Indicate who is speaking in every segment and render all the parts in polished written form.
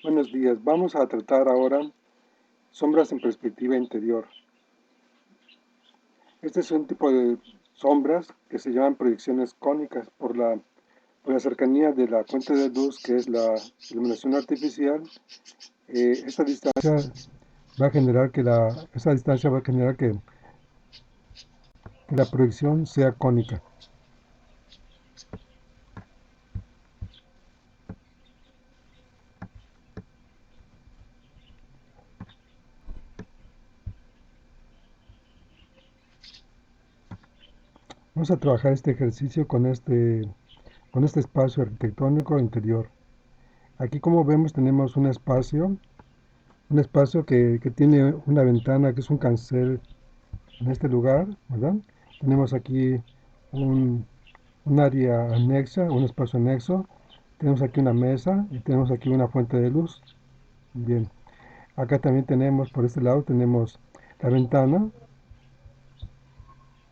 Speaker 1: Buenos días, vamos a tratar ahora sombras en perspectiva interior. Este es un tipo de sombras que se llaman proyecciones cónicas por la cercanía de la fuente de luz, que es la iluminación artificial. Esta distancia va a generar esa distancia va a generar que la proyección sea cónica. Vamos a trabajar este ejercicio con este espacio arquitectónico interior. Aquí, como vemos, tenemos un espacio que tiene una ventana que es un cancel en este lugar, ¿verdad? Tenemos aquí un, un área anexa, un espacio anexo. Tenemos aquí una mesa y tenemos aquí una fuente de luz. Bien, acá también tenemos, por este lado, tenemos la ventana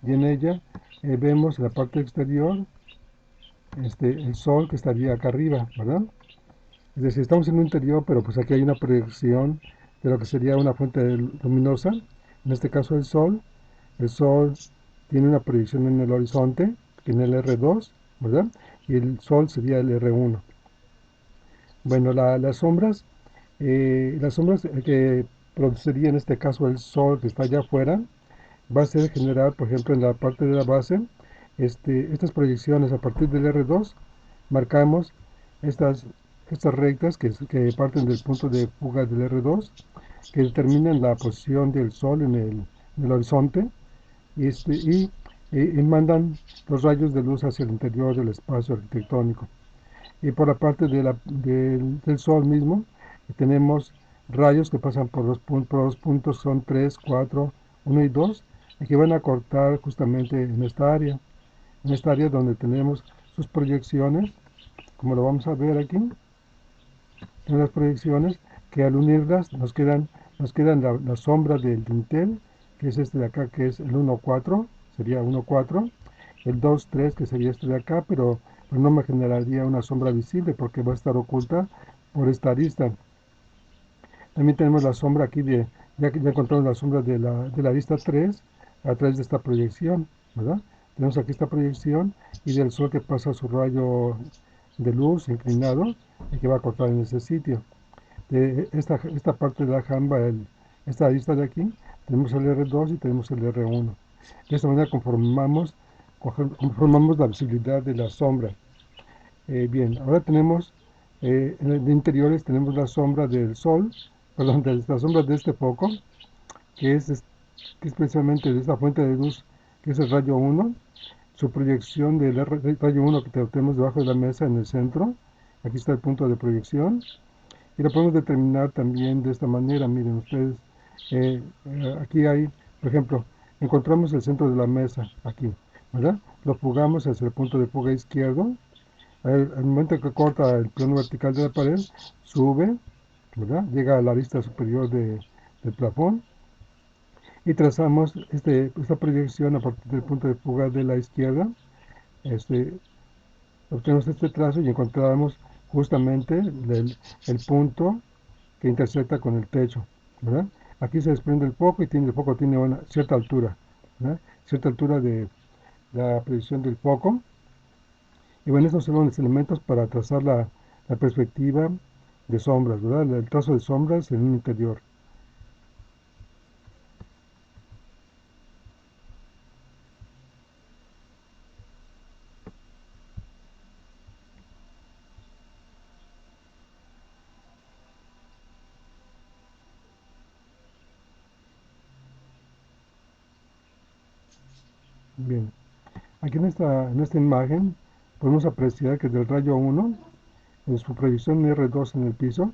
Speaker 1: y en ella vemos en la parte exterior el sol que estaría acá arriba, ¿verdad? Es decir, estamos en un interior, pero pues aquí hay una proyección de lo que sería una fuente luminosa, en este caso el sol. El sol tiene una proyección en el horizonte, en el R2, ¿verdad? Y el sol sería el R1. Bueno, las sombras que produciría en este caso el sol que está allá afuera, va a ser generar, por ejemplo, en la parte de la base, estas proyecciones a partir del R2, marcamos estas, estas rectas que parten del punto de fuga del R2, que determinan la posición del sol en el horizonte, y mandan los rayos de luz hacia el interior del espacio arquitectónico. Y por la parte del Sol mismo, tenemos rayos que pasan por los puntos, son 3 4 1 y 2, y que van a cortar justamente en esta área donde tenemos sus proyecciones, como lo vamos a ver aquí, en las proyecciones que al unirlas nos quedan la sombra del dintel, que es este de acá, que es el 1 4, sería 1 4, el 2 3 que sería este de acá, pero pues no me generaría una sombra visible porque va a estar oculta por esta arista. También tenemos la sombra aquí ya encontramos la sombra de la arista 3 a través de esta proyección, ¿verdad? Tenemos aquí esta proyección y del sol que pasa su rayo de luz inclinado y que va a cortar en ese sitio. De esta parte de la jamba, esta arista de aquí, tenemos el R2 y tenemos el R1. De esta manera conformamos la visibilidad de la sombra. Bien, ahora tenemos, en el de interiores tenemos la sombra del sol, perdón, la sombra de este foco, que que es precisamente de esta fuente de luz, que es el rayo 1, su proyección del rayo 1 que tenemos debajo de la mesa en el centro. Aquí está el punto de proyección. Y lo podemos determinar también de esta manera. Miren ustedes, aquí hay, por ejemplo, encontramos el centro de la mesa, aquí, ¿verdad? Lo fugamos hacia el punto de fuga izquierdo. Al momento que corta el plano vertical de la pared, sube, ¿verdad? Llega a la vista superior del plafón y trazamos esta proyección a partir del punto de fuga de la izquierda. Este, Obtenemos este trazo y encontramos justamente el punto que intersecta con el techo, ¿verdad? Aquí se desprende el foco y el foco tiene una cierta altura, ¿verdad? Cierta altura de la proyección del foco. Y bueno, estos son los elementos para trazar la perspectiva de sombras, ¿verdad? El trazo de sombras en un interior. Bien, aquí en esta imagen podemos apreciar que del rayo 1, en su proyección R2 en el piso,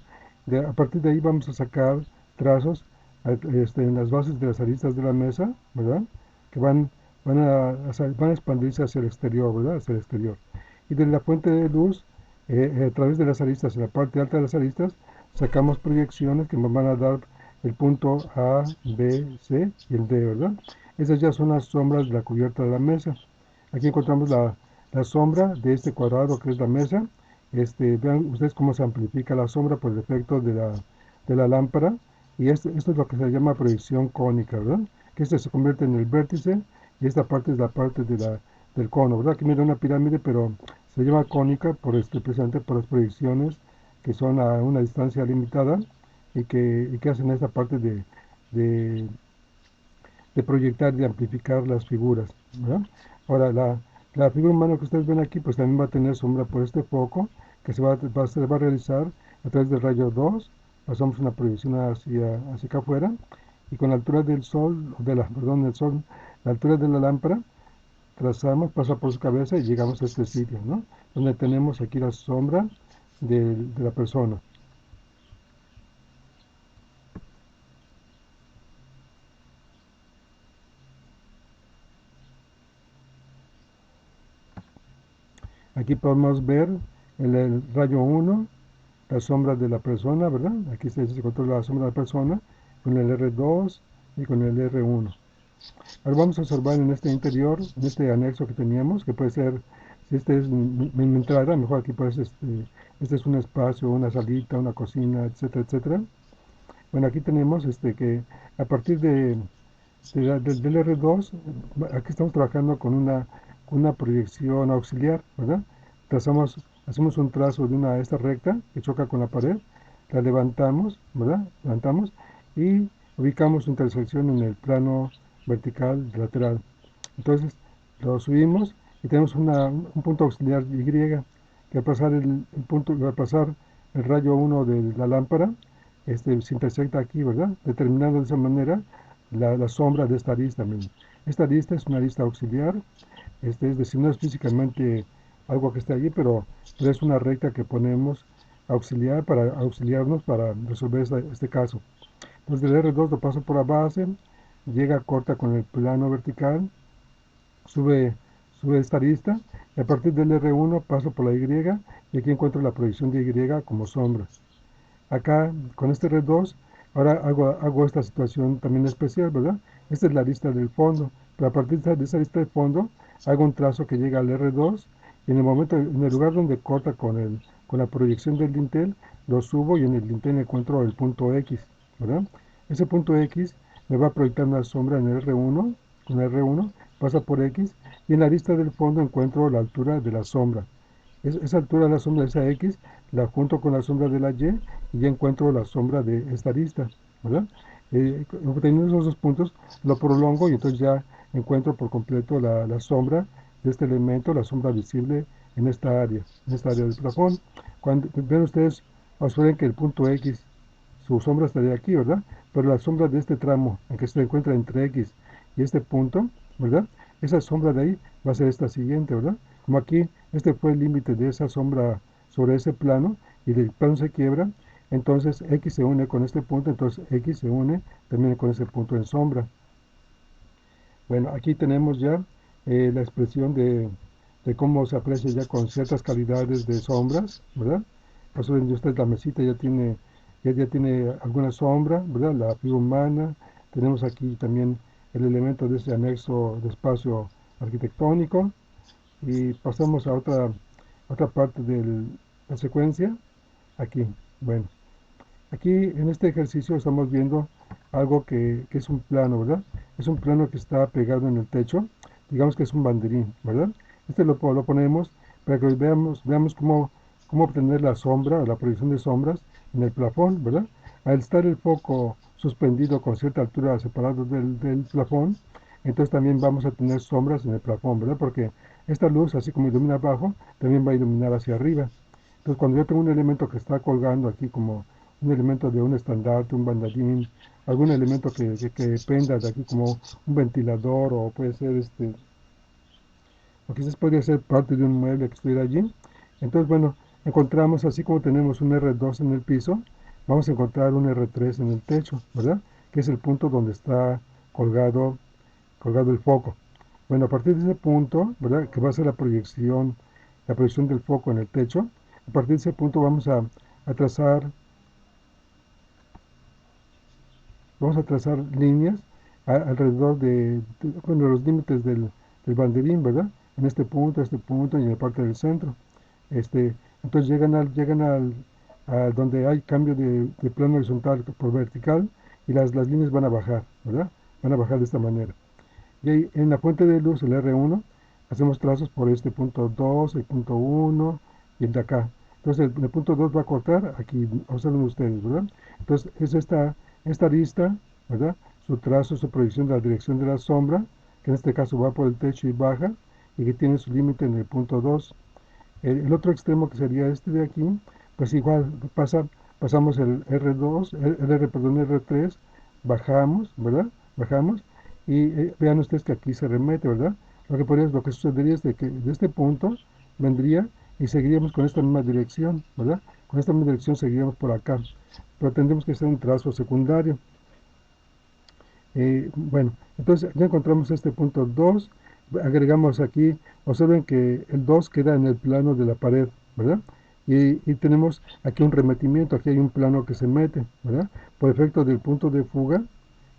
Speaker 1: a partir de ahí vamos a sacar trazos en las bases de las aristas de la mesa, ¿verdad? Que van a expandirse hacia el exterior, ¿verdad? Hacia el exterior. Y de la fuente de luz, a través de las aristas, en la parte alta de las aristas, sacamos proyecciones que nos van a dar el punto A, B, C y el D, ¿verdad? Esas ya son las sombras de la cubierta de la mesa. Aquí encontramos la sombra de este cuadrado que es la mesa, Vean ustedes cómo se amplifica la sombra por el efecto de la lámpara. Y esto es lo que se llama proyección cónica, ¿verdad? Que este se convierte en el vértice y esta parte es la parte del cono, ¿verdad? Aquí mira una pirámide, pero se llama cónica precisamente por las proyecciones que son a una distancia limitada y que hacen esta parte de, de proyectar, de amplificar las figuras, ¿verdad? Ahora, la figura humana que ustedes ven aquí, pues también va a tener sombra por este foco, que se va a realizar a través del rayo 2, pasamos una proyección hacia acá afuera, y con la altura del sol, perdón, del sol, la altura de la lámpara, trazamos, pasa por su cabeza y llegamos a este sitio, ¿no? Donde tenemos aquí la sombra de la persona. Aquí podemos ver el rayo 1, la sombra de la persona, ¿verdad? Aquí se controla la sombra de la persona con el R2 y con el R1. Ahora vamos a observar en este interior, en este anexo que teníamos, que puede ser, si este es mi entrada, mejor aquí puede ser, este es un espacio, una salita, una cocina, etcétera, etcétera. Bueno, aquí tenemos que a partir del R2, aquí estamos trabajando con una proyección auxiliar, ¿verdad? Hacemos un trazo de esta recta que choca con la pared, la levantamos, ¿verdad? Levantamos y ubicamos su intersección en el plano vertical lateral. Entonces lo subimos y tenemos un punto auxiliar Y, que al pasar el rayo 1 de la lámpara, se intersecta aquí, ¿verdad? Determinando de esa manera la sombra de esta arista mismo. Esta arista es una arista auxiliar, es decir, no es físicamente algo que esté allí, pero es una recta que ponemos auxiliar para auxiliarnos para resolver este caso. Entonces del R2 lo paso por la base, llega corta con el plano vertical, sube, sube esta arista, y a partir del R1 paso por la Y, y aquí encuentro la proyección de Y como sombra. Acá, con este R2, ahora hago esta situación también especial, ¿verdad? Esta es la lista del fondo, pero a partir de esa lista de fondo, hago un trazo que llega al R2, y en el lugar donde corta con la proyección del dintel, lo subo y en el dintel encuentro el punto X, ¿verdad? Ese punto X me va a proyectar una sombra en el R1, con el R1, pasa por X, y en la lista del fondo encuentro la altura de la sombra. Esa altura de la sombra de esa X la junto con la sombra de la y ya encuentro la sombra de esta arista, ¿verdad? Obteniendo esos dos puntos, lo prolongo y entonces ya encuentro por completo la sombra de este elemento, la sombra visible en esta área del plafón. Cuando ven ustedes, observen que el punto X, su sombra estaría aquí, ¿verdad? Pero la sombra de este tramo, en que se encuentra entre X y este punto, ¿verdad? Esa sombra de ahí va a ser esta siguiente, ¿verdad? Como aquí, este fue el límite de esa sombra sobre ese plano y el plano se quiebra, entonces X se une con este punto, entonces X se une también con ese punto en sombra. Bueno, aquí tenemos ya la expresión de cómo se aprecia ya con ciertas calidades de sombras, ¿verdad? Por eso ven ustedes la mesita ya tiene alguna sombra, ¿verdad? La figura humana, tenemos aquí también el elemento de ese anexo de espacio arquitectónico y pasamos a otra parte de la secuencia, aquí, bueno. Aquí en este ejercicio estamos viendo algo que es un plano, ¿verdad? Es un plano que está pegado en el techo, digamos que es un banderín, ¿verdad? Lo ponemos para que veamos cómo obtener la sombra, la proyección de sombras en el plafón, ¿verdad? Al estar el foco suspendido con cierta altura separado del plafón, entonces también vamos a tener sombras en el plafón, ¿verdad? Porque esta luz, así como ilumina abajo, también va a iluminar hacia arriba. Entonces cuando yo tengo un elemento que está colgando aquí como un elemento de un estandarte, un banderín, algún elemento que penda de aquí como un ventilador o puede ser o quizás podría ser parte de un mueble que estuviera allí. Entonces, bueno, encontramos así como tenemos un R2 en el piso, vamos a encontrar un R3 en el techo, ¿verdad? Que es el punto donde está colgado, colgado el foco. Bueno, a partir de ese punto, ¿verdad? Que va a ser la proyección del foco en el techo, a partir de ese punto a trazar vamos a trazar líneas alrededor bueno, los límites del banderín, ¿verdad? En este punto y en la parte del centro. Este, entonces a donde hay cambio de plano horizontal por vertical y las líneas van a bajar, ¿verdad? Van a bajar de esta manera. Y ahí en la fuente de luz, el R1, hacemos trazos por este punto 2, el punto 1 y el de acá. Entonces el punto 2 va a cortar, aquí observen ustedes, ¿verdad? Entonces es esta arista, ¿verdad? Su trazo, su proyección de la dirección de la sombra, que en este caso va por el techo y baja, y que tiene su límite en el punto 2. El otro extremo que sería este de aquí, pues igual pasamos el R2, perdón, R3, bajamos, ¿verdad? Bajamos y vean ustedes que aquí se remete, ¿verdad? Lo que sucedería es de que de este punto vendría y seguiríamos con esta misma dirección, ¿verdad? Con esta misma dirección seguiríamos por acá, pero tendremos que hacer un trazo secundario. Bueno, entonces ya encontramos este punto 2, agregamos aquí, observen que el 2 queda en el plano de la pared, ¿verdad? Y tenemos aquí un remetimiento, aquí hay un plano que se mete, ¿verdad? Por efecto del punto de fuga,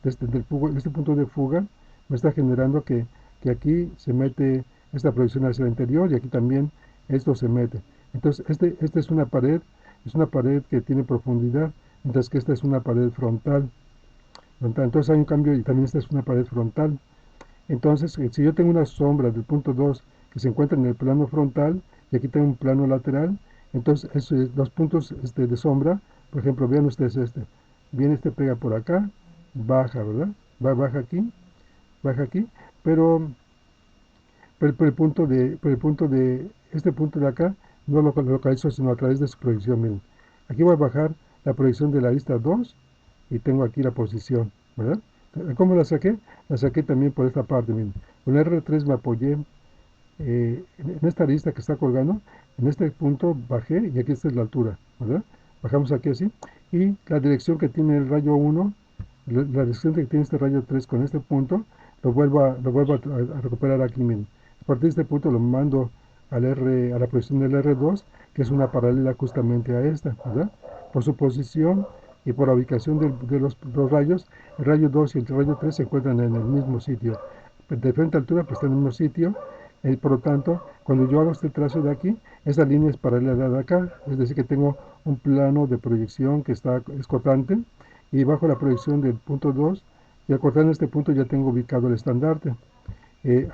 Speaker 1: de este punto de fuga, me está generando que aquí se mete esta proyección hacia el interior y aquí también esto se mete. Entonces, esta es una pared que tiene profundidad, mientras que esta es una pared frontal. Entonces hay un cambio y también esta es una pared frontal. Entonces, si yo tengo una sombra del punto 2 que se encuentra en el plano frontal y aquí tengo un plano lateral, entonces los puntos de sombra, por ejemplo, vean ustedes viene pega por acá, baja, ¿verdad? Baja aquí, pero, por el punto de este punto de acá no lo localizo sino a través de su proyección, miren. Aquí voy a bajar la proyección de la vista 2 y tengo aquí la posición, ¿verdad? ¿Cómo la saqué? La saqué también por esta parte, miren. Con R3 me apoyé en esta lista que está colgando, en este punto bajé y aquí esta es la altura, ¿verdad? Bajamos aquí así y la dirección que tiene el rayo 1, la dirección que tiene este rayo 3 con este punto, lo vuelvo a recuperar aquí, miren. A partir de este punto lo mando a la posición del R2, que es una paralela justamente a esta, ¿verdad? Por su posición y por la ubicación de los rayos, el rayo 2 y el rayo 3 se encuentran en el mismo sitio. De diferente altura, pues están en el mismo sitio. Por lo tanto, cuando yo hago este trazo de aquí, esta línea es paralela de acá, es decir, que tengo un plano de proyección que es cortante, y bajo la proyección del punto 2, y al cortar en este punto ya tengo ubicado el estandarte.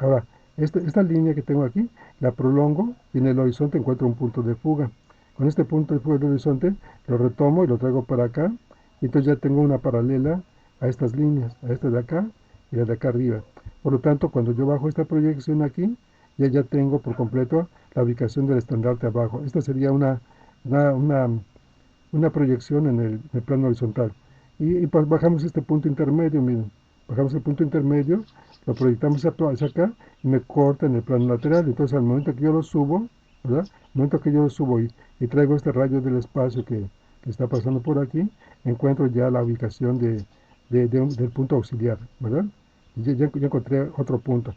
Speaker 1: Ahora, esta línea que tengo aquí, la prolongo y en el horizonte encuentro un punto de fuga. Con este punto de fuga del horizonte lo retomo y lo traigo para acá, y entonces ya tengo una paralela a estas líneas, a esta de acá y la de acá arriba. Por lo tanto, cuando yo bajo esta proyección aquí, ya tengo por completo la ubicación del estandarte abajo. Esta sería una, una, una proyección en el plano horizontal. Pues bajamos este punto intermedio, miren, bajamos el punto intermedio, lo proyectamos hacia acá y me corta en el plano lateral. Entonces al momento que yo lo subo, ¿verdad? Al momento que yo lo subo y traigo este rayo del espacio que está pasando por aquí, encuentro ya la ubicación del punto auxiliar, ¿verdad? Ya encontré otro punto.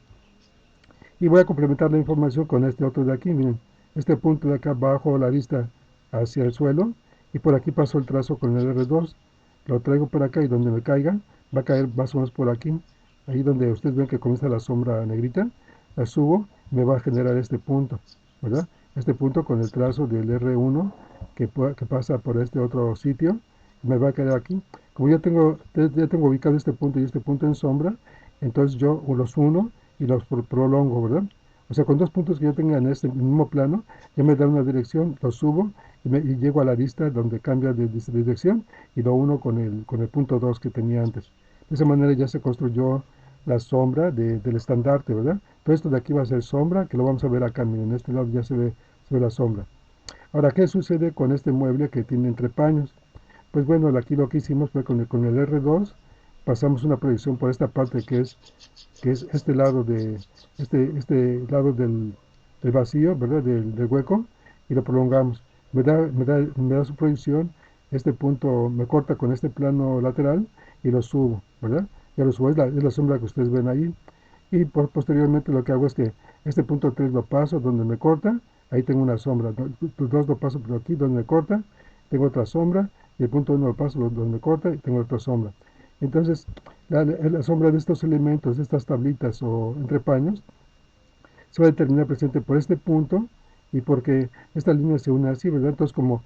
Speaker 1: Y voy a complementar la información con este otro de aquí, miren, este punto de acá bajo la vista hacia el suelo y por aquí paso el trazo con el R2, lo traigo por acá y donde me caiga, va a caer más o menos por aquí, ahí donde ustedes ven que comienza la sombra negrita, la subo, me va a generar este punto, ¿verdad? Este punto con el trazo del R1 que pasa por este otro sitio, me va a quedar aquí. Como ya tengo ubicado este punto y este punto en sombra, entonces yo los uno y los prolongo, ¿verdad? O sea, con dos puntos que yo tenga en este mismo plano, ya me da una dirección, los subo y llego a la lista donde cambia de dirección y lo uno con el punto 2 que tenía antes. De esa manera ya se construyó la sombra del estandarte, ¿verdad? Todo esto de aquí va a ser sombra, que lo vamos a ver acá, miren, en este lado ya se ve la sombra. Ahora, ¿qué sucede con este mueble que tiene entrepaños? Pues bueno, aquí lo que hicimos fue con el R2, pasamos una proyección por esta parte que es este lado del vacío, ¿verdad? Del hueco, y lo prolongamos. Me da su proyección, este punto me corta con este plano lateral y lo subo, ¿verdad? Ya lo subo, es la sombra que ustedes ven ahí. Y posteriormente lo que hago es que este punto 3 lo paso donde me corta, ahí tengo una sombra. 2 lo paso por aquí donde me corta, tengo otra sombra, y el punto 1 lo paso donde me corta y tengo otra sombra. Entonces, la sombra de estos elementos, de estas tablitas o entrepaños, se va a determinar presente por este punto y porque esta línea se une así, ¿verdad? Entonces, como